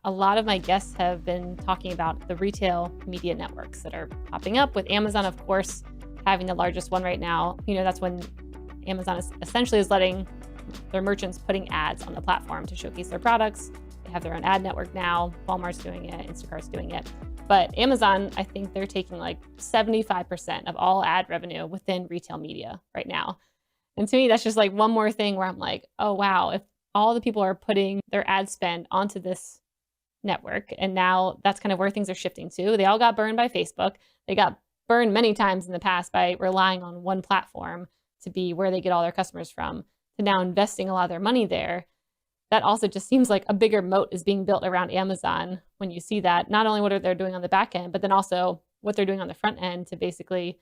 A lot of my guests have been talking about the retail media networks that are popping up, with Amazon, of course, having the largest one right now. That's when Amazon essentially is letting their merchants putting ads on the platform to showcase their products. They have their own ad network now. Walmart's doing it, Instacart's doing it. But Amazon, I think they're taking like 75% of all ad revenue within retail media right now. And to me, that's just like one more thing where I'm like, oh, wow, if all the people are putting their ad spend onto this network, and now that's kind of where things are shifting to. They all got burned by Facebook. They got burned many times in the past by relying on one platform to be where they get all their customers from, to now investing a lot of their money there. That also just seems like a bigger moat is being built around Amazon when you see that, not only what they're doing on the back end, but then also what they're doing on the front end to basically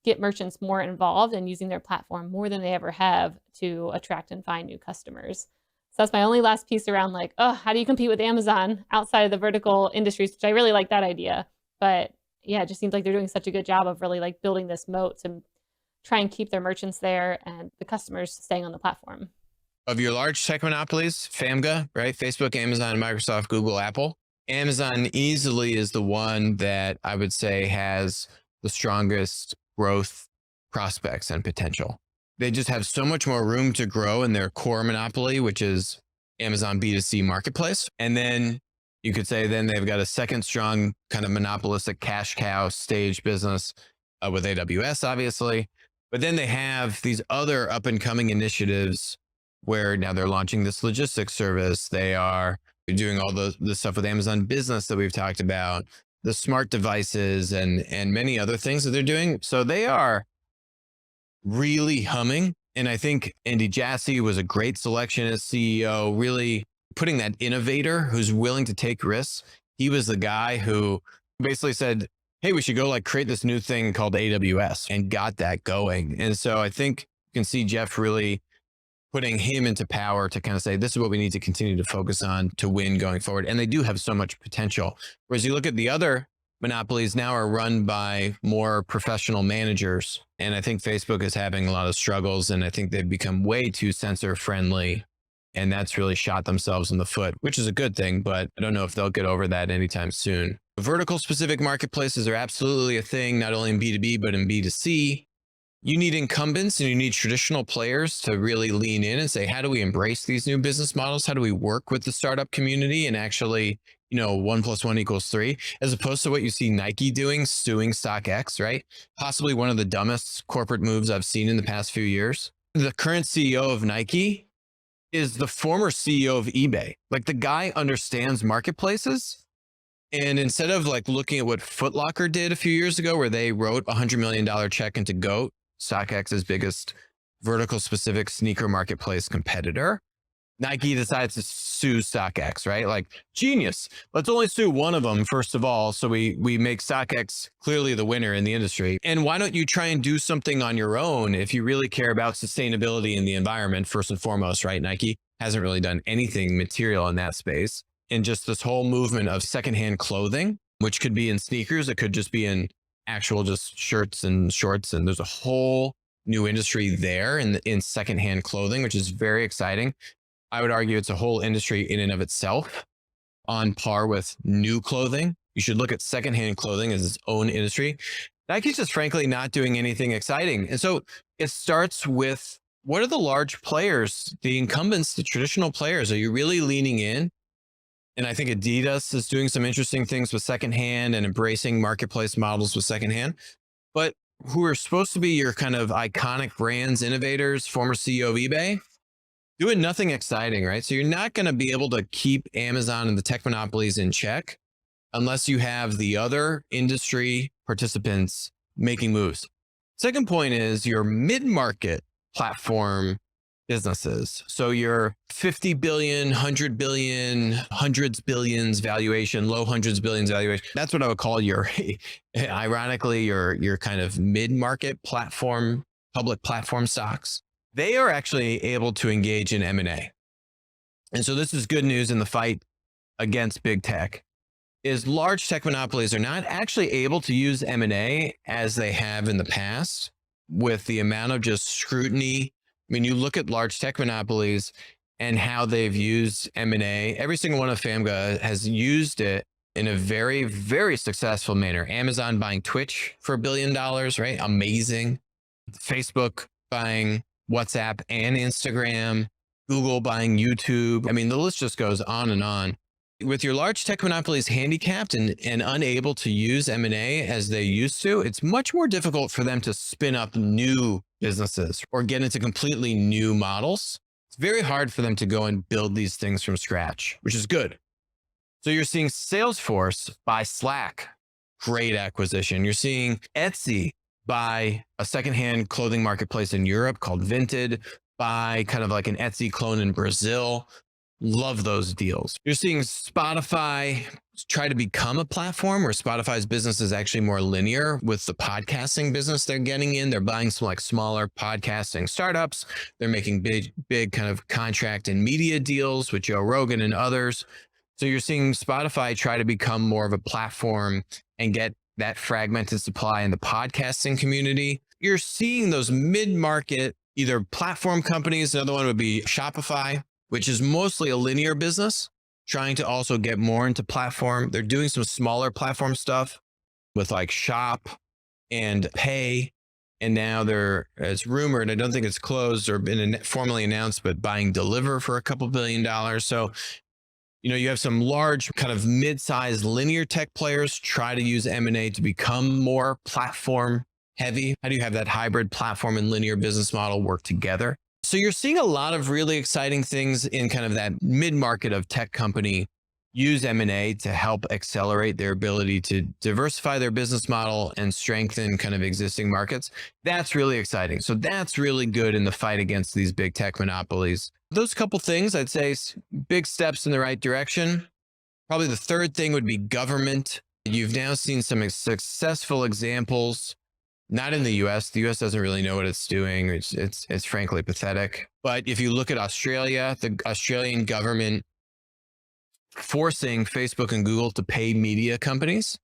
get merchants more involved and using their platform more than they ever have to attract and find new customers. So that's my only last piece around like, oh, how do you compete with Amazon outside of the vertical industries, which I really like that idea. But yeah, it just seems like they're doing such a good job of really like building this moat to try and keep their merchants there and the customers staying on the platform. Of your large tech monopolies, FAMGA, right? Facebook, Amazon, Microsoft, Google, Apple. Amazon easily is the one that I would say has the strongest growth prospects and potential. They just have so much more room to grow in their core monopoly, which is Amazon B2C marketplace. And then you could say then they've got a second strong kind of monopolistic cash cow stage business with AWS, obviously. But then they have these other up and coming initiatives where now they're launching this logistics service. They are doing all the stuff with Amazon Business that we've talked about, the smart devices and many other things that they're doing. So they are really humming. And I think Andy Jassy was a great selection as CEO, really putting that innovator who's willing to take risks. He was the guy who basically said, hey, we should go like create this new thing called AWS, and got that going. And so I think you can see Jeff really putting him into power to kind of say, this is what we need to continue to focus on to win going forward. And they do have so much potential. Whereas you look at the other monopolies now are run by more professional managers. And I think Facebook is having a lot of struggles, and I think they've become way too censor friendly. And that's really shot themselves in the foot, which is a good thing, but I don't know if they'll get over that anytime soon. Vertical specific marketplaces are absolutely a thing, not only in B2B, but in B2C. You need incumbents and you need traditional players to really lean in and say, how do we embrace these new business models? How do we work with the startup community and actually, 1 + 1 = 3, as opposed to what you see Nike doing, suing StockX, right? Possibly one of the dumbest corporate moves I've seen in the past few years. The current CEO of Nike is the former CEO of eBay. Like, the guy understands marketplaces. And instead of like looking at what Foot Locker did a few years ago, where they wrote a $100 million check into GOAT, StockX's biggest vertical specific sneaker marketplace competitor, Nike decides to sue StockX, right? Like, genius. Let's only sue one of them, first of all, so we make StockX clearly the winner in the industry. And why don't you try and do something on your own if you really care about sustainability in the environment, first and foremost, right? Nike hasn't really done anything material in that space. And just this whole movement of secondhand clothing, which could be in sneakers, it could just be in actual just shirts and shorts. And there's a whole new industry there in secondhand clothing, which is very exciting. I would argue it's a whole industry in and of itself, on par with new clothing. You should look at secondhand clothing as its own industry. Nike's just frankly not doing anything exciting. And so it starts with, what are the large players, the incumbents, the traditional players? Are you really leaning in? And I think Adidas is doing some interesting things with secondhand and embracing marketplace models with secondhand. But who are supposed to be your kind of iconic brands, innovators, former CEO of eBay, doing nothing exciting, right? So you're not going to be able to keep Amazon and the tech monopolies in check unless you have the other industry participants making moves. Second point is your mid-market platform businesses. So your 50 billion, 100 billion, hundreds billions valuation, low hundreds billions valuation. That's what I would call your, ironically, your kind of mid-market platform, public platform stocks. They are actually able to engage in M&A. And so this is good news in the fight against big tech, is large tech monopolies are not actually able to use M&A as they have in the past, with the amount of just scrutiny. I mean, you look at large tech monopolies and how they've used M&A. Every single one of FAMGA has used it in a very, very successful manner. Amazon buying Twitch for $1 billion, right? Amazing. Facebook buying WhatsApp and Instagram, Google buying YouTube. I mean, the list just goes on and on. With your large tech monopolies handicapped and unable to use M&A as they used to, it's much more difficult for them to spin up new businesses or get into completely new models. It's very hard for them to go and build these things from scratch, which is good. So you're seeing Salesforce buy Slack, great acquisition. You're seeing Etsy buy a secondhand clothing marketplace in Europe called Vinted, buy kind of like an Etsy clone in Brazil. Love those deals. You're seeing Spotify try to become a platform where Spotify's business is actually more linear with the podcasting business they're getting in. They're buying some like smaller podcasting startups. They're making big kind of contract and media deals with Joe Rogan and others. So you're seeing Spotify try to become more of a platform and get that fragmented supply in the podcasting community. You're seeing those mid-market, either platform companies, another one would be Shopify, which is mostly a linear business, trying to also get more into platform. They're doing some smaller platform stuff with like Shop and Pay. And now it's rumored, I don't think it's closed or been formally announced, but buying Deliver for $2 billion. So, you have some large kind of mid-sized linear tech players try to use M&A to become more platform heavy. How do you have that hybrid platform and linear business model work together? So you're seeing a lot of really exciting things in kind of that mid-market of tech company use M&A to help accelerate their ability to diversify their business model and strengthen kind of existing markets. That's really exciting. So that's really good in the fight against these big tech monopolies. Those couple things, I'd say big steps in the right direction. Probably the third thing would be government. You've now seen some successful examples, not in the US. The US doesn't really know what it's doing. It's frankly pathetic. But if you look at Australia, the Australian government forcing Facebook and Google to pay media companies.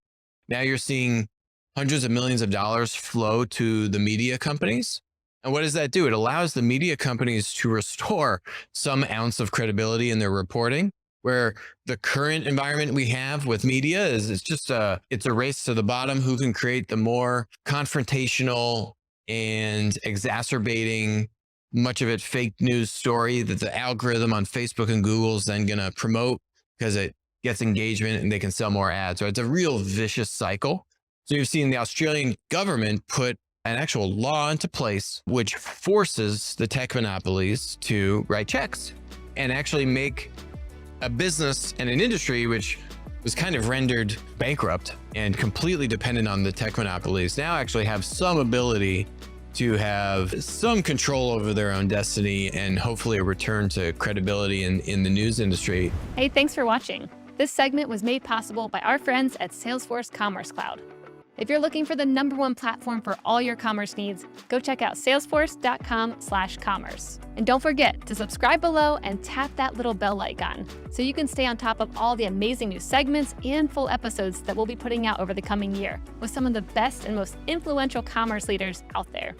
Now you're seeing hundreds of millions of dollars flow to the media companies. And what does that do? It allows the media companies to restore some ounce of credibility in their reporting, where the current environment we have with media is it's a race to the bottom. Who can create the more confrontational and exacerbating, much of it fake news story that the algorithm on Facebook and Google is then going to promote because it gets engagement and they can sell more ads. So it's a real vicious cycle. So you've seen the Australian government put an actual law into place, which forces the tech monopolies to write checks and actually make a business and an industry, which was kind of rendered bankrupt and completely dependent on the tech monopolies, now actually have some ability to have some control over their own destiny and hopefully a return to credibility in the news industry. Hey, thanks for watching. This segment was made possible by our friends at Salesforce Commerce Cloud. If you're looking for the #1 platform for all your commerce needs, go check out salesforce.com/commerce. And don't forget to subscribe below and tap that little bell icon so you can stay on top of all the amazing new segments and full episodes that we'll be putting out over the coming year with some of the best and most influential commerce leaders out there.